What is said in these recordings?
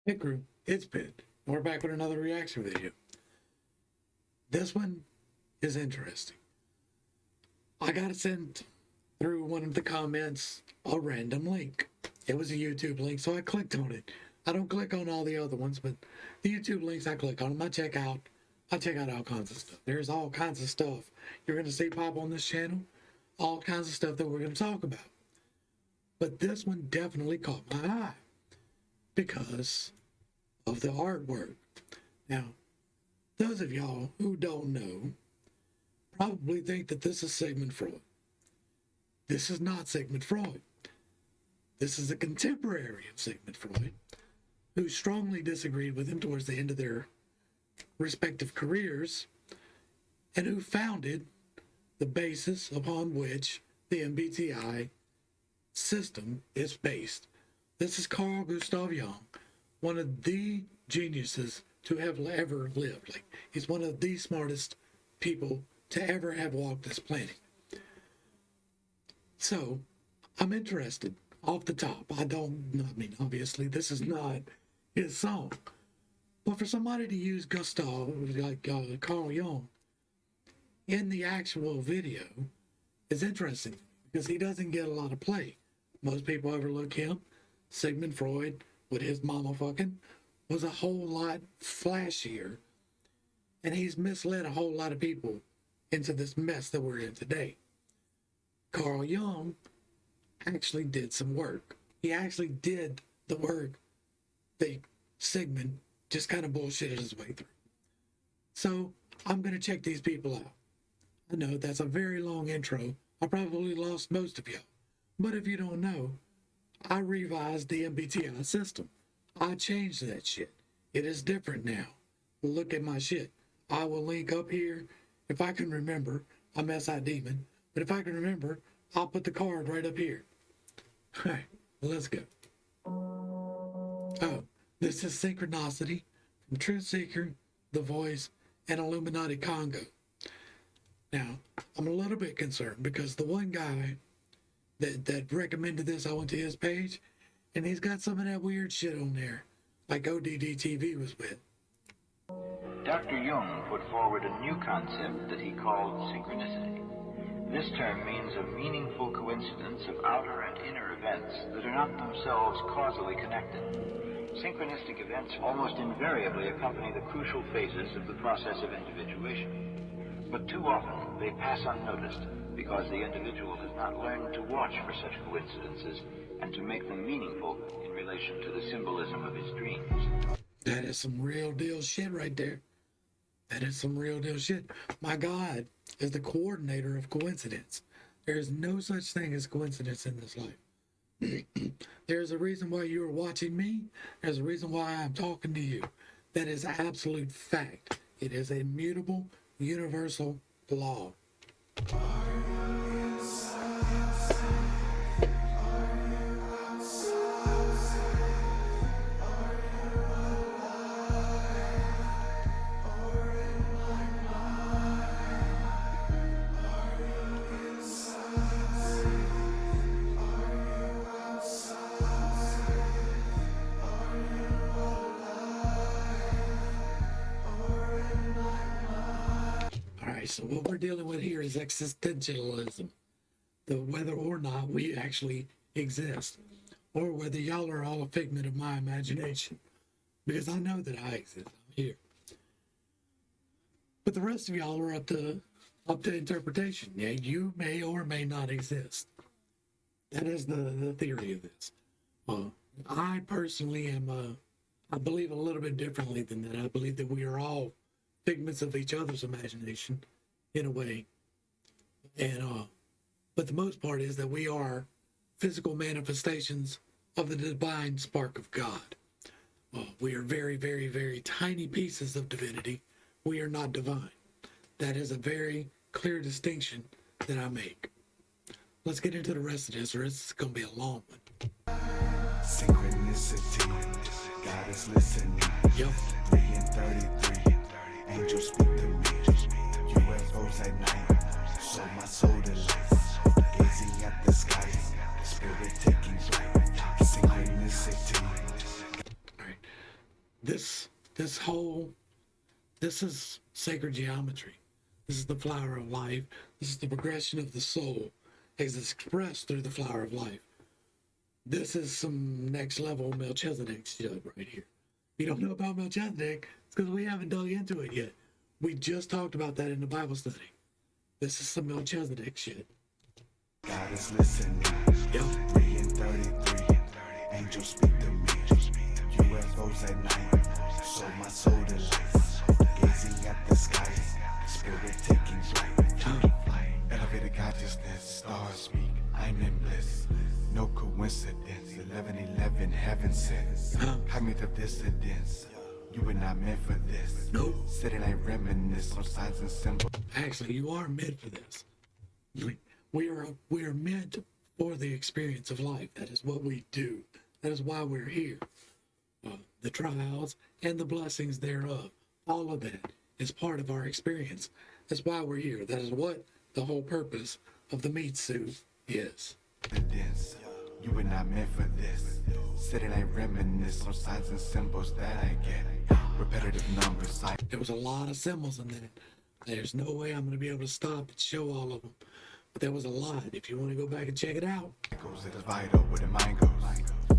Hey crew, it's Pit. We're back with another reaction video. This one is interesting. I got sent through one of the comments a random link. It was a YouTube link, so I clicked on it. I don't click on all the other ones, but the YouTube links I click on them. I check out all kinds of stuff. There's all kinds of stuff you're going to see pop on this channel. All kinds of stuff that we're going to talk about. But this one definitely caught my eye because of the artwork. Now, those of y'all who don't know probably think that this is Sigmund Freud. This is not Sigmund Freud. This is a contemporary of Sigmund Freud who strongly disagreed with him towards the end of their respective careers and who founded the basis upon which the MBTI system is based. This is Carl Gustav Jung, one of the geniuses to have ever lived. Like, he's one of the smartest people to ever have walked this planet. So, I'm interested off the top. I mean, obviously, this is not his song. But for somebody to use Gustav, like Carl Jung, in the actual video is interesting because he doesn't get a lot of play. Most people overlook him. Sigmund Freud, with his mama fucking, was a whole lot flashier. And he's misled a whole lot of people into this mess that we're in today. Carl Jung actually did some work. He actually did the work that Sigmund just kind of bullshitted his way through. So I'm going to check these people out. I know that's a very long intro. I probably lost most of y'all. But if you don't know, I revised the MBTI system. I changed that shit. It is different now. Look at my shit. I will link up here. If I can remember, I'm SI Demon. But if I can remember, I'll put the card right up here. All right, let's go. Oh, this is Synchronicity from TruthSeekah, The Voice, and Illuminati Congo. Now, I'm a little bit concerned because the one guy that recommended this, I went to his page, and he's got some of that weird shit on there, like ODD TV was with. Dr. Jung put forward a new concept that he called synchronicity. This term means a meaningful coincidence of outer and inner events that are not themselves causally connected. Synchronistic events almost invariably accompany the crucial phases of the process of individuation. But too often they pass unnoticed because the individual has not learned to watch for such coincidences and to make them meaningful in relation to the symbolism of his dreams. That is some real deal shit right there. That is some real deal shit. My God is the coordinator of coincidence. There is no such thing as coincidence in this life. There's a reason why you are watching me. There's a reason why I'm talking to you. That is absolute fact. It is a immutable, universal law. So what we're dealing with here is existentialism, whether or not we actually exist, or whether y'all are all a figment of my imagination, because I know that I exist. I'm here, but the rest of y'all are up to interpretation. Yeah, you may or may not exist. That is the theory of this. I personally am I believe a little bit differently than that. I believe that we are all figments of each other's imagination, in a way, and but the most part is that we are physical manifestations of the divine spark of God. We are very, very, very tiny pieces of divinity. We are not divine. That is a very clear distinction that I make. Let's get into the rest of this, or it's going to be a long one. Synchronicity, God is listening. Yep. 3 and 33, angels speak to me. UFOs at night, so my soul delights. Gazing at the sky, spirit taking flight. Synchronicity. All right. This this is sacred geometry. This is the flower of life. This is the progression of the soul as expressed through the flower of life. This is some next level Melchizedek shit right here. If you don't know about Melchizedek, it's because we haven't dug into it yet. We just talked about that in the Bible study. This is some Melchizedek shit. God is listening. Yep. 3 and 33. Angels speak to me. UFOs at night. So my soul delights. Gazing at the sky. Spirit taking flight. Elevated consciousness. Stars speak. I'm in bliss. No coincidence. 11:11 heaven sends. Cognitive dissonance. You were not meant for this. Nope. Sitting I reminisce on signs and symbols. Actually, you are meant for this. We are meant for the experience of life. That is what we do. That is why we're here. The trials and the blessings thereof. All of that is part of our experience. That's why we're here. That is what the whole purpose of the meat suit is. You were not meant for this. Sitting I reminisce on signs and symbols that I get. Repetitive numbers. There was a lot of symbols in that. There's no way I'm going to be able to stop and show all of them. But there was a lot. If you want to go back and check it out. Goes it is vital where the mind goes.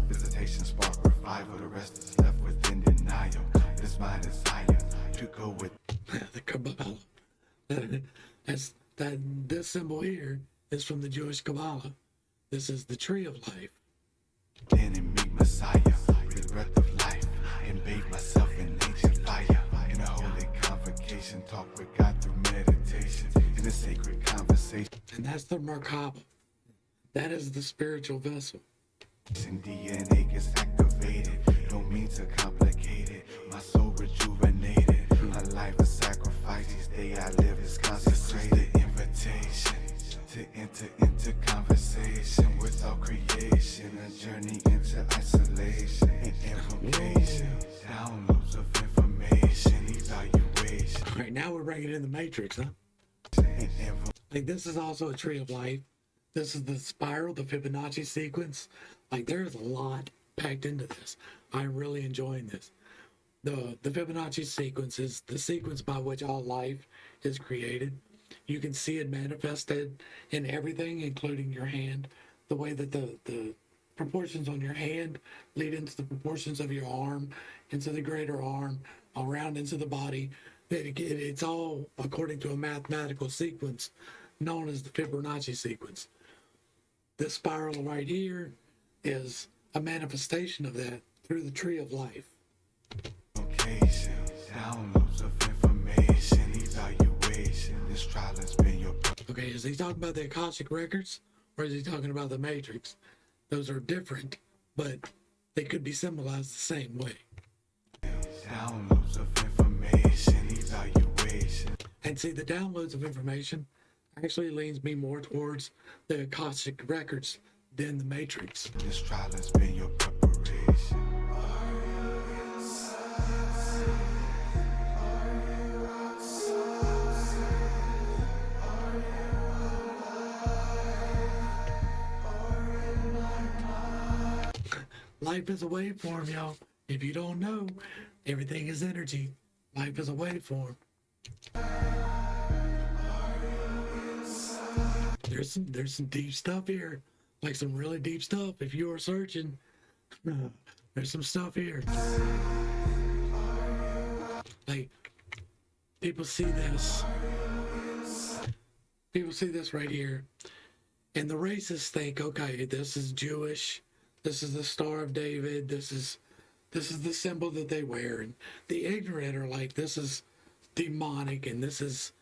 Visitation spark revival. The rest is left within denial. It is my desire to go with the Kabbalah. This symbol here is from the Jewish Kabbalah. This is the tree of life. Then and meet Messiah with the breath of life. And bathe myself in ancient fire. In a holy convocation, talk with God through meditation. In a sacred conversation. And that's the Merkaba. That is the spiritual vessel. DNA gets activated. Don't mean to complicate it. My soul rejuvenated. My life a sacrifice. Each day I live is consecrated. Invitation to enter into conversation without creation. A journey into isolation and information. Downloads of information. Evaluation. All right, now we're bringing in the Matrix, huh? Like, this is also a tree of life. This is the spiral, the Fibonacci sequence. Like, there's a lot packed into this. I'm really enjoying this. The Fibonacci sequence is the sequence by which all life is created. You can see it manifested in everything, including your hand. The way that the proportions on your hand lead into the proportions of your arm, into the greater arm, around into the body. It's all according to a mathematical sequence known as the Fibonacci sequence. This spiral right here is a manifestation of that through the tree of life. Location, downloads of information, evaluation. This trial has been your. Okay, is he talking about the Akashic records or is he talking about the Matrix? Those are different, but they could be symbolized the same way. Downloads of information, evaluation. And see, the downloads of information actually leans me more towards the Akashic records than the Matrix. This trial has been your preparation. Life is a waveform, y'all. If you don't know, everything is energy. Life is a waveform. There's some deep stuff here, like some really deep stuff. If you are searching, there's some stuff here. Like, people see this. People see this right here, and the racists think, okay, this is Jewish. This is the Star of David. This is the symbol that they wear, and the ignorant are like, this is demonic, and this is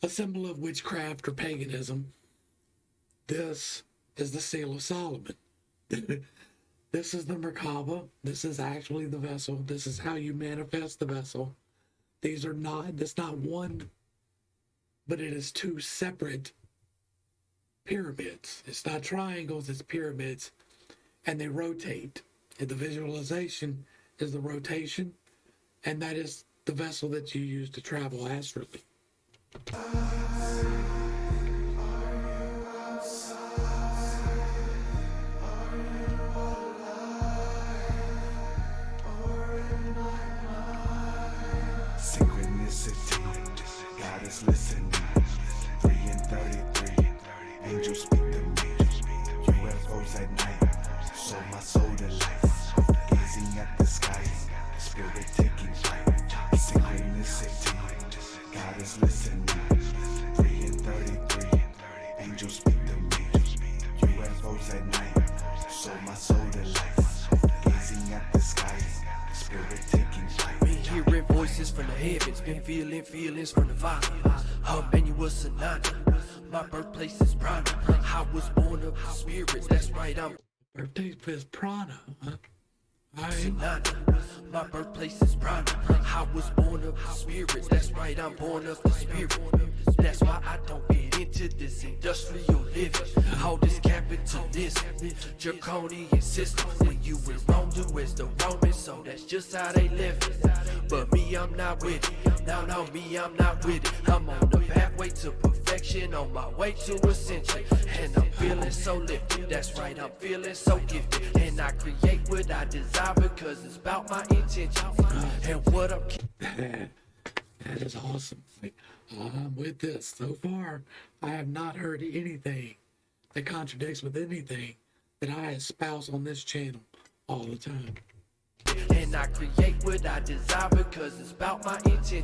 a symbol of witchcraft or paganism. This is the seal of Solomon. This is the Merkaba. This is actually the vessel. This is how you manifest the vessel. It's not one, but it is two separate pyramids. It's not triangles, it's pyramids, and they rotate. And the visualization is the rotation, and that is the vessel that you use to travel astrally. heavens. Been feeling feelings from the Father. Emmanuel Sonata. My birthplace is Prana. I was born of the spirits. That's right, I'm Birthday is Prana, huh? Alright. Sonata. My birthplace is Prana. I was born of the spirits. That's right, I'm born of the spirit. That's why I don't get into this industrial living. All this capitalism, draconian system. When you was wrong, do as the Romans, so that's just how they live it. But me, I'm not with it. No, me, I'm not with it. I'm on the pathway to perfection, on my way to ascension. And I'm feeling so lifted. That's right, I'm feeling so gifted. And I create what I desire because it's about my intention. And what I'm That is awesome. Like, I'm with this. So far, I have not heard anything that contradicts with anything that I espouse on this channel all the time. And I create what I desire because it's about my intention.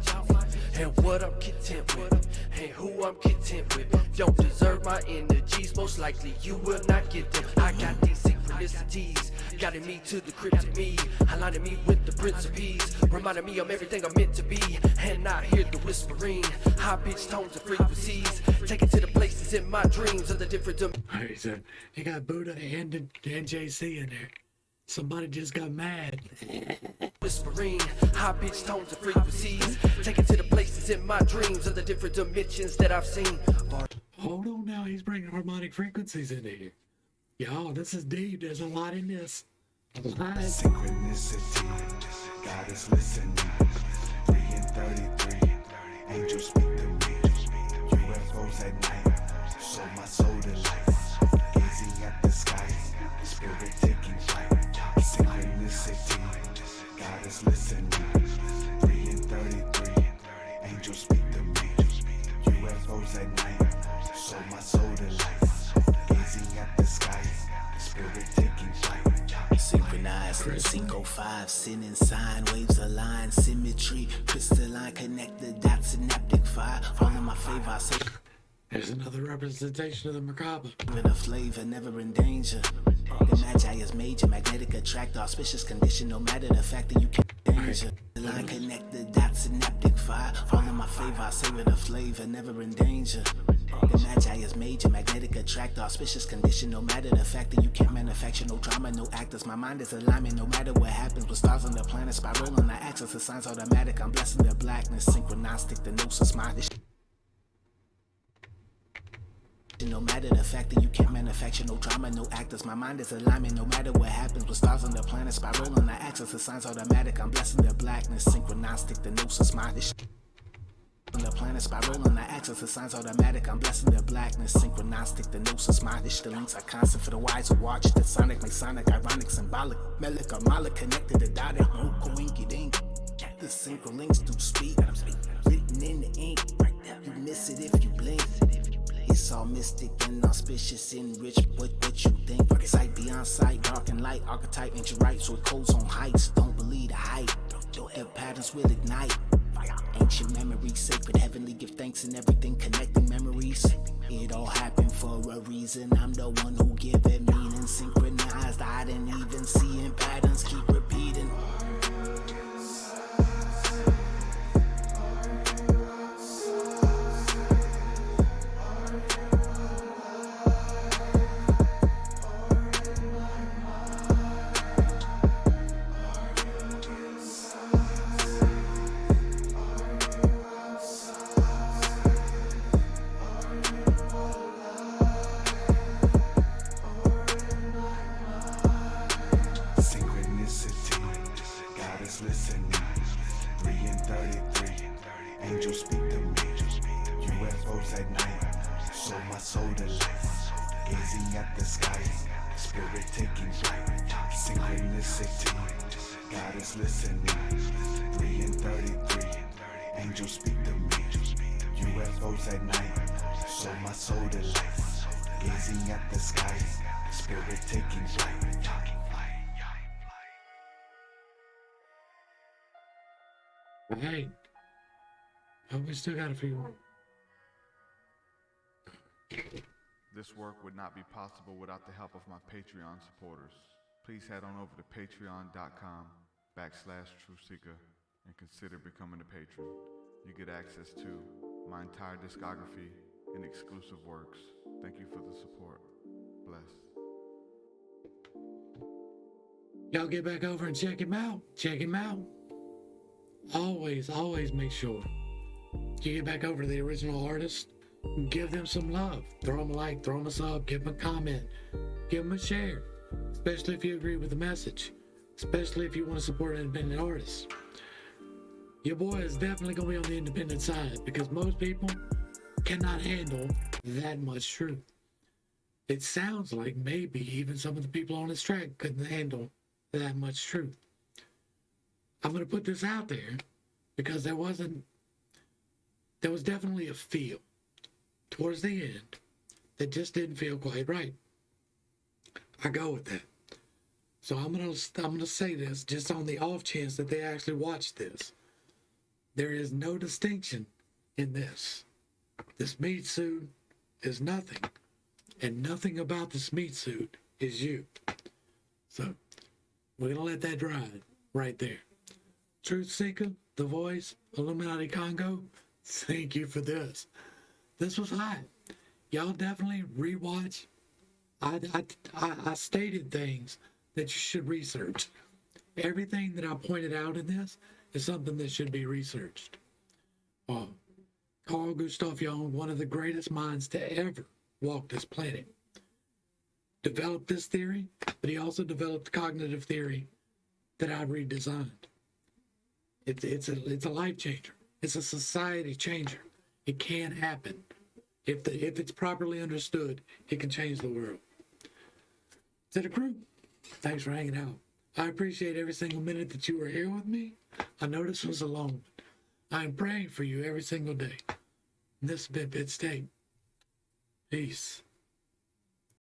And what I'm content with, and who I'm content with. Don't deserve my energies, most likely you will not get them. I got these synchronicities, guiding me to the cryptic me, aligning me with the Prince of Peace, reminding me of everything I'm meant to be. And I hear the whispering, high pitched tones and frequencies, taken to the places in my dreams of the different Alright, so you got Buddha and JC in there. Somebody just got mad. whispering, high pitched tones and frequencies, taken to the places in my dreams of the different dimensions that I've seen. Hold on now, he's bringing harmonic frequencies into here. Y'all, this is deep. There's a lot in this. A lot. Synchronicity, God is listening. 3 and 33, angels speak to me. UFOs at night, so my soul delights. Gazing at the sky, spirit taking flight. Synchronicity, God is listening. 3 and 33, angels speak to me. UFOs at night, so my soul delights. Gazing at the sky, spirit taking flight. Synchronized, Synco 5, sin and sign, waves align, symmetry, crystalline, connect the dots, synaptic fire, all in my favor, I say. There's another representation of the macabre. With a flavor, never in danger. The magi is major, magnetic attract, auspicious condition, no matter the fact that you can't danger. The line connect the dots, synaptic fire, all in my favor, I say with a flavor, never in danger. The magi is major, magnetic attract, auspicious condition, no matter the fact that you can't manufacture no drama, no actors. My mind is alignment, no matter what happens. With stars on the planet, spiral on the axis, the signs automatic. I'm blessing their blackness, synchronistic, the gnosis mind is. No matter the fact that you can't manufacture no drama, no actors. My mind is alignment, no matter what happens. With stars on the planet, spiral on the axis, the signs automatic. I'm blessing their blackness, synchronistic, the gnosis mind is. On the planet, spiral on the axis, the signs automatic. I'm blessing their blackness, synchronistic, the gnosis mindish. The links are constant for the wise who watch. The sonic, masonic, ironic, symbolic, melic, or malic, connected to dotted, coinky dink. The synchro links do speak, written in the ink. You miss it if you blink. It's all mystic and auspicious, enriched. What you think? Sight beyond sight, dark and light, archetype, ancient rites with codes on heights. Don't believe the hype, the patterns will ignite. Ancient memories, sacred, heavenly, give thanks in everything, connecting memories. It all happened for a reason. I'm the one who give it meaning. Synchronized, I didn't even see in patterns, keep repeating. Hey, we still got a few. This work would not be possible without the help of my Patreon supporters. Please head on over to patreon.com/TruthSeekah and consider becoming a patron. You get access to my entire discography and exclusive works. Thank you for the support. Bless. Y'all get back over and check him out. Check him out. Always make sure you get back over to the original artist. Give them some love. Throw them a like, throw them a sub, give them a comment, give them a share. Especially if you agree with the message. Especially if you want to support an independent artist. Your boy is definitely going to be on the independent side because most people cannot handle that much truth. It sounds like maybe even some of the people on this track couldn't handle that much truth. I'm going to put this out there because there was definitely a feel towards the end that just didn't feel quite right. I go with that. So I'm gonna say this just on the off chance that they actually watch this. There is no distinction in this. This meat suit is nothing, and nothing about this meat suit is you. So we're gonna let that ride right there. TruthSeekah, The Voice, Illuminati Congo, thank you for this. This was hot. Y'all definitely rewatch. I stated things that you should research. Everything that I pointed out in this is something that should be researched. Carl Gustav Jung, one of the greatest minds to ever walk this planet, developed this theory, but he also developed cognitive theory that I redesigned. It's a life changer. It's a society changer. It can happen. If it's properly understood, it can change the world. To the crew, thanks for hanging out. I appreciate every single minute that you were here with me. I know this was a long one. I am praying for you every single day. This has been Bit State. Peace.